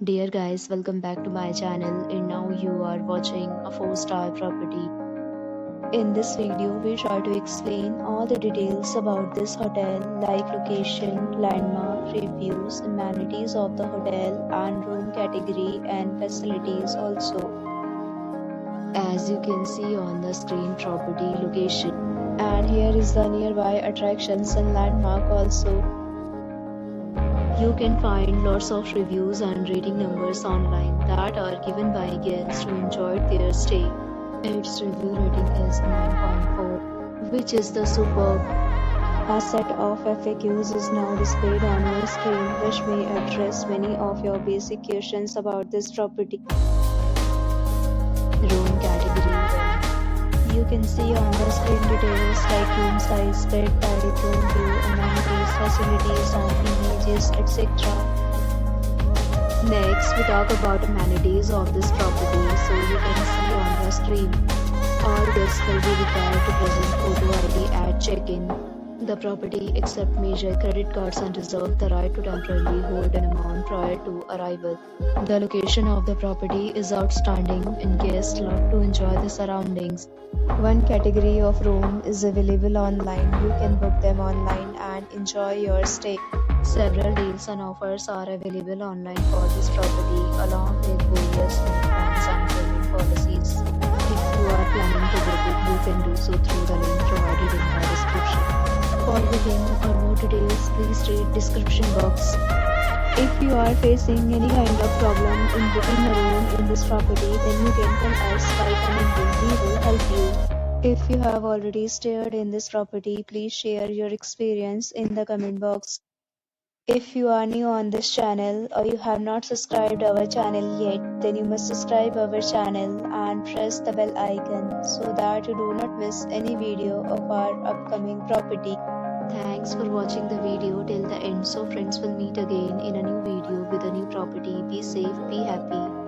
Dear guys, welcome back to my channel and now you are watching a 4-star property. In this video, we try to explain all the details about this hotel like location, landmark, reviews, amenities of the hotel and room category and facilities also. As you can see on the screen, property location. And here is the nearby attractions and landmark also. You can find lots of reviews and rating numbers online that are given by guests who enjoyed their stay. Its review rating is 9.4, which is the superb. A set of FAQs is now displayed on your screen, which may address many of your basic questions about this property. Room category. You can see on the screen details like room size, bed type, room view, amenities, facilities, and images, etc. Next, we talk about amenities of this property. So you can see on the screen, all guests will be required to present photo ID at check-in. The property accepts major credit cards and reserves the right to temporarily hold an amount prior to arrival. The location of the property is outstanding and guests love to enjoy the surroundings. One category of room is available online. You can book them online and enjoy your stay. Several deals and offers are available online for this property along with various plans and payment policies. If you are planning to book it, you can do so through the link provided in the description. For booking or more details, please read description box. If you are facing any kind of problem in booking a room in this property, then you can tell us by commenting. We will help you. If you have already stayed in this property, please share your experience in the comment box. If you are new on this channel or you have not subscribed our channel yet, then you must subscribe our channel and press the bell icon so that you do not miss any video of our upcoming property. Thanks for watching the video till the end. So friends, will meet again in a new video with a new property. Be safe, be happy.